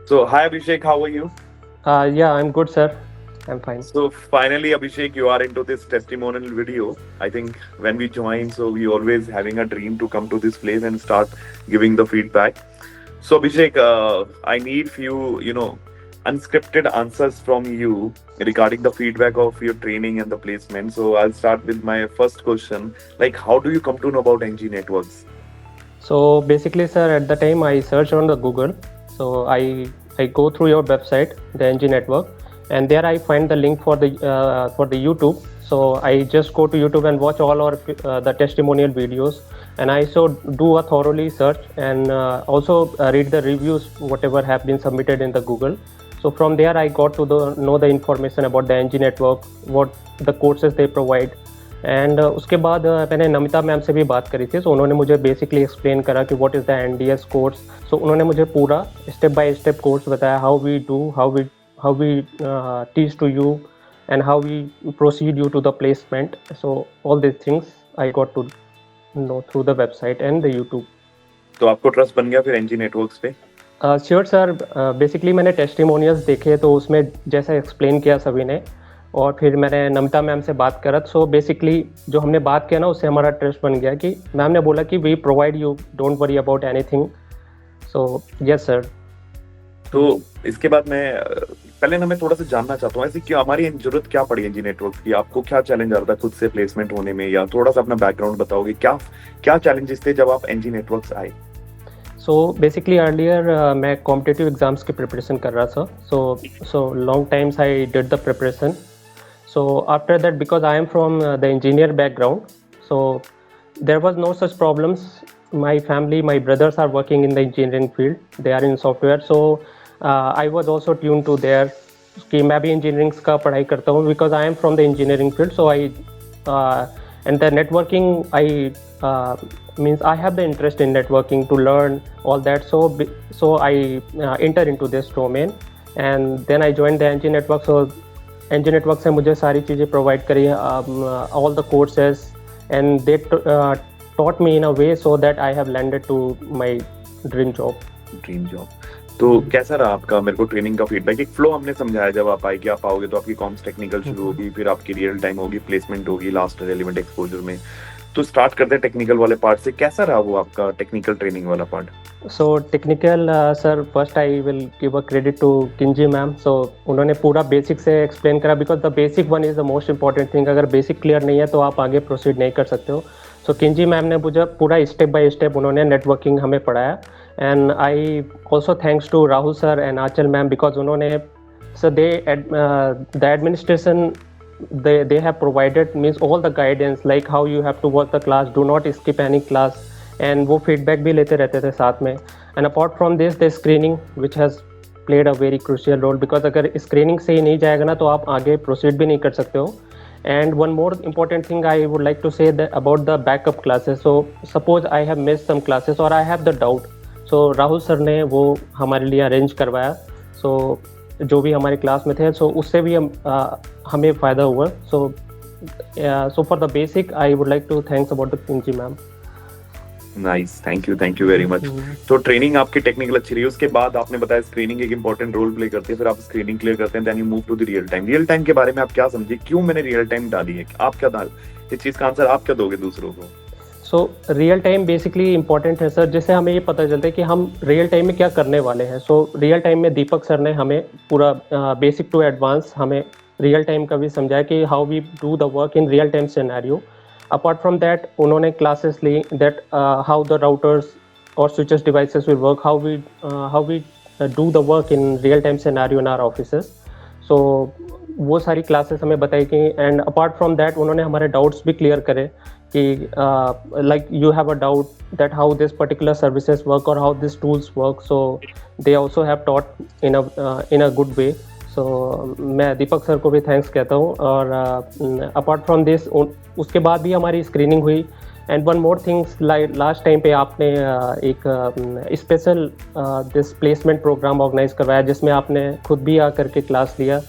So, hi Abhishek, how are you? Yeah, I'm good, sir. I'm fine. So, finally, Abhishek, you are into this testimonial video. I think when we join, so we always having a dream to come to this place and start giving the feedback. So, Abhishek, I need few, unscripted answers from you regarding the feedback of your training and the placement. So, I'll start with my first question. Like, how do you come to know about NG Networks? So basically, sir, at the time I search on the Google. So I go through your website, the NG Network, and there I find the link for the YouTube. So I just go to YouTube and watch all our the testimonial videos, and I so do a thoroughly search and also read the reviews whatever have been submitted in the Google. So from there I got to know the information about the NG Network, what the courses they provide. And उसके बाद मैंने Namita ma'am से भी बात करी थी, सो उन्होंने मुझे बेसिकली एक्सप्लेन करा कि what is the NDS course. So उन्होंने मुझे पूरा स्टेप बाय स्टेप कोर्स बताया, how we teach to you and how we proceed you to the placement. So all this things I got to know through the website and the YouTube. तो आपको trust बन गया फिर NG networks पे? Sure sir. Basically मैंने testimonials देखे तो उसमें जैसा एक्सप्लेन किया सभी ने, और फिर मैंने नमिता मैम से बात करा. सो बेसिकली जो हमने बात किया ना, उससे हमारा ट्रस्ट बन गया कि मैम ने बोला कि we provide you, don't worry about anything. So yes sir. तो इसके बाद मैं पहले ना मैं थोड़ा सा जानना चाहता हूँ ऐसे कि हमारी जरूरत क्या पड़ी एनजी नेटवर्क की, आपको क्या चैलेंज आ रहा था खुद से प्लेसमेंट होने में, या थोड़ा सा अपना बैकग्राउंड बताओगे, क्या क्या चैलेंजेस थे जब आप एनजी नेटवर्क्स आए? सो बेसिकली अर्लियर मैं कॉम्पिटिटिव एग्जाम्स की प्रिपरेशन कर रहा था. So long times I did the preparation. So after that, because I am from the engineer background, so there was no such problems. My family, my brothers are working in the engineering field. They are in software. So I was also tuned to their कि मैं भी engineering का पढ़ाई करता हूँ, because I am from the engineering field. So and the networking, means I have the interest in networking to learn all that. So I enter into this domain, and then I joined the NG Network. So NG network से मुझे सारी चीज़ें provide करी, all the courses, and they taught me in a way so that I have landed to my dream job. तो कैसा रहा आपका, मेरे को ट्रेनिंग का फीडबैक? एक फ्लो हमने समझाया, जब आप आए कि आप आओगे तो आपकी कॉम्स टेक्निकल शुरू होगी, फिर आपकी रियल टाइम होगी, प्लेसमेंट होगी लास्ट रेलेवेंट एक्सपोजर में. तो स्टार्ट करते हैं टेक्निकल वाले पार्ट से. कैसा रहा वो आपका टेक्निकल ट्रेनिंग वाला part? So technical sir, first I will give a credit to Kinji ma'am. So उन्होंने पूरा बेसिक से एक्सप्लेन करा, because the basic one is the most important thing. अगर बेसिक क्लियर नहीं है तो आप आगे प्रोसीड नहीं कर सकते हो. सो किंजी मैम ने मुझे पूरा स्टेप बाय स्टेप उन्होंने नेटवर्किंग हमें पढ़ाया. And I also thanks to Rahul sir and Aanchal ma'am, because उन्होंने sir the administration they have provided means all the guidance, like how you have to work the class, do not skip any class, and वो feedback भी लेते रहते थे साथ में. And apart from this, the screening which has played a very crucial role, because अगर screening से ही नहीं जाएगा ना तो आप आगे proceed भी नहीं कर सकते हो. And one more important thing I would like to say that about the backup classes. So suppose I have missed some classes or I have the doubt, so Rahul sir ने वो हमारे लिए अरेंज करवाया. So जो भी हमारे class में थे, सो उससे भी हमें फ़ायदा हुआ. So for the basic I would like to thanks about the Kinji ma'am. Nice, thank you very much. तो ट्रेनिंग आपकी टेक्निकल अच्छी रही, उसके बाद आपने बताया स्क्रीनिंग एक इंपॉर्टेंट रोल प्ले करती है, फिर आप स्क्रीनिंग क्लियर करते हैं, then you move to the real time. Real time के बारे में आप क्या समझे, क्यों मैंने रियल टाइम डाली है, आप क्या डाल, इस चीज का आंसर आप क्या दोगे दूसरों को? So real time basically important है सर, जिससे हमें ये पता चलता है कि हम रियल टाइम में क्या करने वाले हैं. सो रियल टाइम में दीपक सर ने हमें पूरा बेसिक टू एडवांस हमें रियल टाइम का भी समझाया कि how we do the work in real time scenario. Apart from that उन्होंने क्लासेस ली दैट हाउ द राउटर्स और switches devices will work, how we do the work in real time scenario in our offices. So वो सारी classes हमें बताई कि, and apart from that उन्होंने हमारे डाउट्स भी क्लियर करे कि like you have a doubt that how this particular services work or how these tools work, so they also have taught in a good way. So मैं दीपक sir को भी thanks कहता हूँ. और अपार्ट फ्रॉम दिस उसके बाद भी हमारी स्क्रीनिंग हुई. And one more things, last time पे आपने एक special this placement programme organise करवाया, जिसमें आपने खुद भी आ करके क्लास लिया.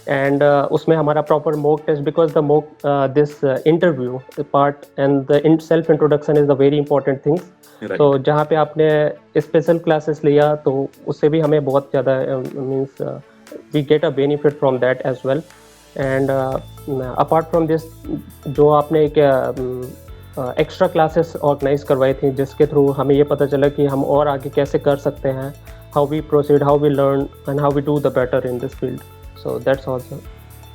एंड उसमें हमारा proper mock test, because the mock this interview part and the self introduction is the very important things. Right. तो जहाँ पे आपने स्पेशल क्लासेस लिया तो उससे भी हमें बहुत ज़्यादा means we get a benefit from that as well. And apart from this, जो आपने एक एक्स्ट्रा क्लासेस ऑर्गेनाइज करवाई थी जिसके थ्रू हमें ये पता चला कि हम और आगे कैसे कर सकते हैं, how we proceed, how we learn and how we do the better in this field. So that's also.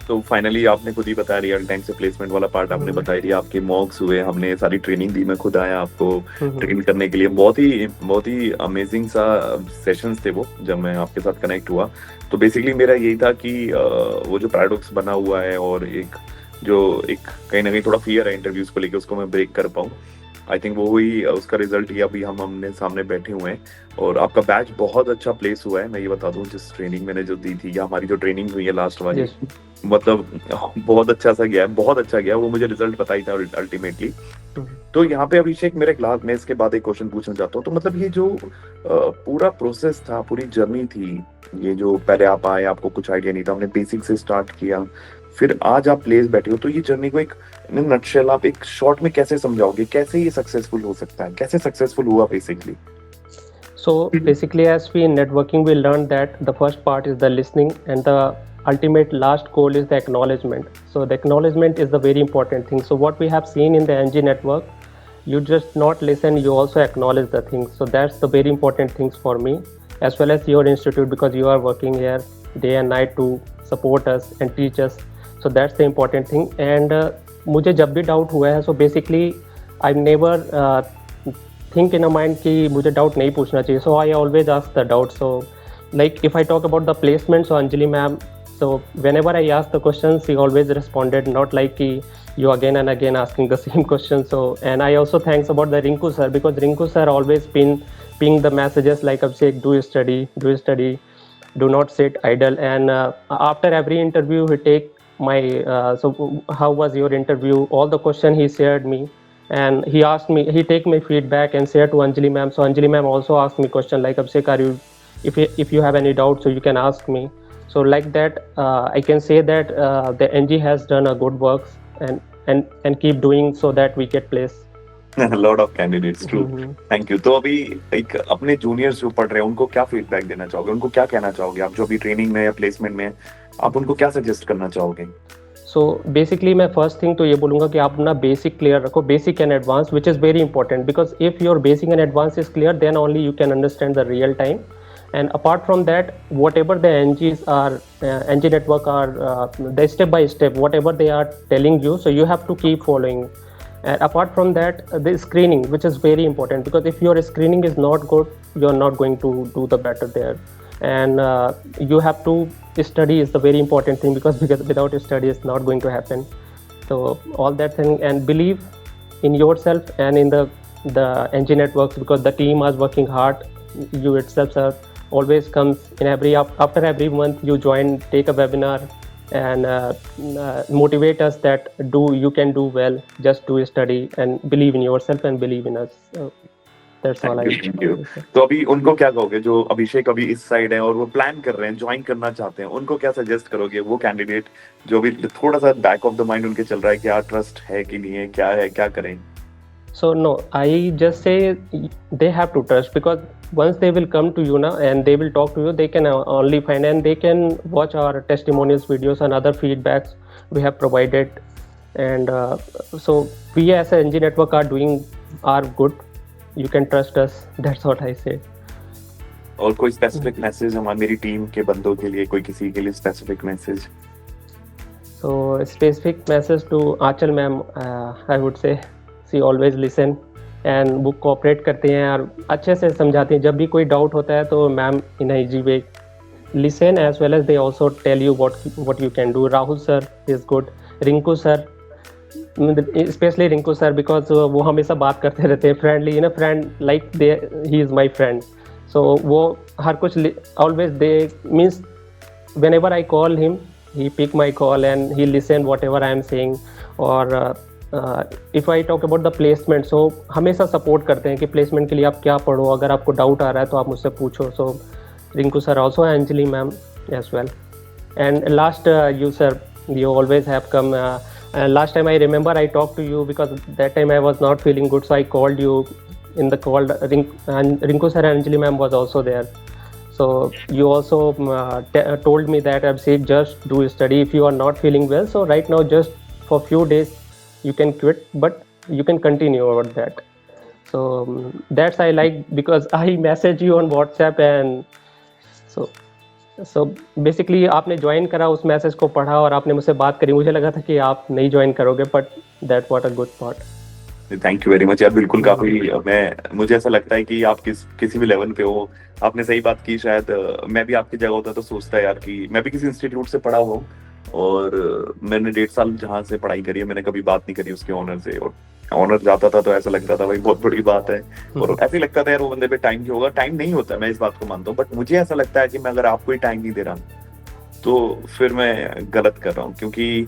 तो फाइनली आपने खुद ही बताया, रियल टाइम से प्लेसमेंट वाला पार्ट आपने बताया दिया, आपके मॉक्स हुए, हमने सारी ट्रेनिंग दी, मैं खुद आया आपको ट्रेन करने के लिए. बहुत ही अमेजिंग सा सेशंस थे वो जब मैं आपके साथ कनेक्ट हुआ. तो बेसिकली मेरा यही था कि वो जो पैराडॉक्स बना हुआ है और एक कहीं ना कहीं थोड़ा फियर है इंटरव्यूज को लेकर, उसको मैं ब्रेक कर पाऊँ. आई थिंक वो ही उसका रिजल्ट ही अभी हमने सामने बैठे हुए हैं. और आपका बैच बहुत अच्छा प्लेस हुआ है. मैं ये बता दूं, जिस ट्रेनिंग मैंने जो दी थी या हमारी जो ट्रेनिंग हुई है लास्ट वाली, मतलब बहुत अच्छा सा गया है, बहुत अच्छा गया. वो मुझे रिजल्ट पता ही था अल्टीमेटली. तो यहाँ पे अभिषेक मेरे क्लास में इसके बाद एक क्वेश्चन पूछना चाहता हूँ. तो मतलब ये जो पूरा प्रोसेस था, पूरी जर्नी थी, ये जो पहले आप आए, आपको कुछ आइडिया नहीं था, हमने बेसिक से स्टार्ट किया, फिर आज आप प्लेस बैठे हो, तो ये जर्नी को एक नटशेल आप एक शॉर्ट में कैसे समझाओगे, कैसे ये सक्सेसफुल हो सकता है, कैसे सक्सेसफुल हुआ basically? So basically, as we in networking, we learned that the first part is the listening, and the ultimate last goal is the acknowledgement. So the acknowledgement is the very important thing. So what we have seen in the NG network, you just not listen, you also acknowledge the things. So that's the very important things for me, as well as your institute, because you are working here day and night to support us and teach us. So that's the important thing. And मुझे जब भी doubt हुआ है, so basically I never think in a mind कि मुझे doubt नहीं पूछना चाहिए. So I always ask the doubt. So like if I talk about the placement, so Anjali ma'am, so whenever I ask the questions, she always responded, not like कि you again and again asking the same question. So and I also thanks about the Rinku sir, because Rinku sir always ping the messages like Abhishek, do study, do not sit idle. And after every interview he take my so how was your interview, all the question he shared me, and he asked me, he take my feedback and share to Anjali ma'am. So Anjali ma'am also asked me question like, Abhishek, are you, if you have any doubt, so you can ask me. So like that, I can say that the NG has done a good works, and keep doing so that we get place. Lot of candidates, true. Thank you. तो अभी एक अपने juniors जो पढ़ रहे हैं उनको क्या फीडबैक देना चाहोगे, उनको क्या कहना चाहोगे आप, जो अभी ट्रेनिंग में या प्लेसमेंट में आप उनको क्या सजेस्ट करना चाहोगे? सो बेसिकली मैं फर्स्ट थिंग तो ये बोलूँगा कि आप अपना बेसिक क्लियर रखो, basic and advance, which is very important, because if your basic and advance is clear, then only you can understand the real time. And apart from that, whatever the NGs are, NG network are, the step by step, whatever they are telling you, so you have to keep following. And apart from that, the screening, which is very important, because if your screening is not good, you're not going to do the better there. And you have to study is the very important thing, because without study, it's not going to happen. So all that thing, and believe in yourself and in the NG networks, because the team is working hard. You itself are always comes in after every month you join, take a webinar, and motivate us that you can do well, just do study and believe in yourself and believe in us. So that's all I thank you. तो अभी उनको क्या कहोगे जो अभिषेक अभी इस side है और वो प्लान कर रहे हैं, ज्वाइन करना चाहते हैं, उनको क्या सजेस्ट करोगे? वो कैंडिडेट जो भी थोड़ा सा बैक ऑफ द माइंड उनके चल रहा है, क्या ट्रस्ट है कि नहीं है, क्या है, क्या करें? So no, I just say they have to trust, because once they will come to you now and they will talk to you, they can only find, and they can watch our testimonials videos and other feedbacks we have provided. And so we as a NG network are good. You can trust us. That's what I say. और कोई specific message हमारी team के बंदों के लिए, कोई किसी के लिए specific message? So specific message to Achal ma'am, I would say she always listen and वो कोऑपरेट करते हैं और अच्छे से समझाते हैं. जब भी कोई डाउट होता है तो ma'am in easy way listen, as well as they also tell you what you can do. Rahul sir is good. Rinku sir, especially Rinku sir, because वो हमेशा बात करते रहते हैं, friendly, friend like he is my friend. So वो हर कुछ always they means whenever I call him, he pick my call and he listen whatever I am saying. और if I talk about the placement, so हमेशा support करते हैं कि placement के लिए आप क्या पढ़ो, अगर आपको डाउट आ रहा है तो आप मुझसे पूछो. So Rinku sir also, Anjali ma'am as well. And last, you sir, you always have come. Last time I remember I talked to you because that time I was not feeling good, so I called you. In the call, and Rinku sir and Anjali ma'am was also there. So you also told me that Abhishek, just do study if you are not feeling well. So right now, just for few days, you can quit, but you can continue over that. So that's I like because I message you on WhatsApp and so basically आपने join करा, उस message को पढ़ा और आपने मुझसे बात करी, मुझे लगा था कि आप नहीं ज्वाइन करोगे, but that watt a good thought. Thank you very much यार, बिल्कुल काफी मुझे ऐसा लगता है कि आप किसी भी लेवल पे हो, आपने सही बात की। शायद मैं भी आपकी जगह होता तो सोचता यार कि मैं भी किसी इंस्टीट्यूट से पढ़ा हूँ और मैंने 1.5 साल जहाँ से पढ़ाई करी है, मैंने कभी बात नहीं करी उसके ऑनर से, और ऑनर जाता था तो ऐसा लगता था भाई बहुत बड़ी बात है, और ऐसे ही लगता था यार वो बंदे पे टाइम क्यों होगा। टाइम नहीं होता, मैं इस बात को मानता हूँ, बट मुझे ऐसा लगता है कि मैं अगर आपको ही टाइम नहीं दे रहा तो फिर मैं गलत कर रहा हूँ, क्योंकि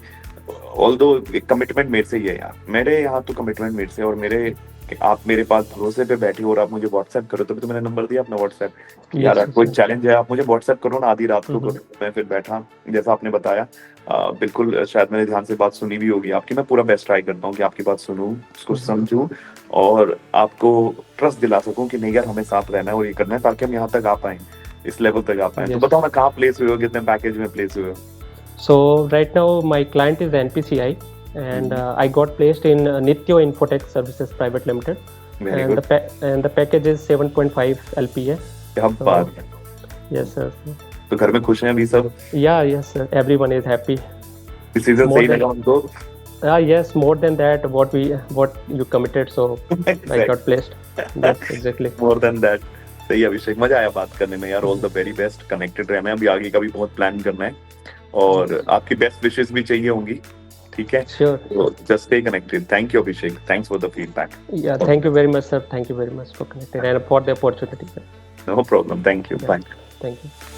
ऑल्दो कमिटमेंट मेरे से ही है यार, मेरे यहाँ तो कमिटमेंट मेरे से, और आप मेरे पास भरोसे पे बैठे हो और आप मुझे व्हाट्सएप करो, तभी तो मैंने नंबर दिया अपना व्हाट्सएप यार, कोई चैलेंज है आप मुझे व्हाट्सएप करो ना, आधी रात को करो। मैं फिर बैठा जैसा आपने बताया, बिल्कुल शायद मैंने ध्यान से बात सुनी भी होगी आपकी, मैं पूरा बेस्ट ट्राई करता हूँ कि आपकी बात सुनूं, उसको समझूं और आपको ट्रस्ट दिला सकूं कि नहीं यार हमें साथ रहना है और ये करना है, ताकि हम यहाँ तक आ पाए, इस लेवल तक आ पाए। तो बताओ ना कहाँ प्लेस हुए हो, कितने पैकेज में प्लेस हुए हो? So right now my client is NPCI and I got placed in Nityo Infotech Services Private Limited. Very and good. the package is 7.5 LPA. क्या बात है। Yes sir. तो घर में खुश हैं अभी सब? Yeah, yes sir, everyone is happy. Decision सही लगा उनको? Yes, more than that, what you committed, so I got placed. That's exactly. More than that. सही अभिषेक, मजा आया बात करने में यार, all the very best, connected रहना है, अभी आगे का भी बहुत प्लान करना है और आपकी बेस्ट विशेस भी चाहिए होंगी, ठीक है? Sure. Just stay connected. Thank you Abhishek, thanks for the feedback. Yeah, thank you very much sir, thank you very much for connecting and for the opportunity sir. No problem, thank you, bye. Thank you.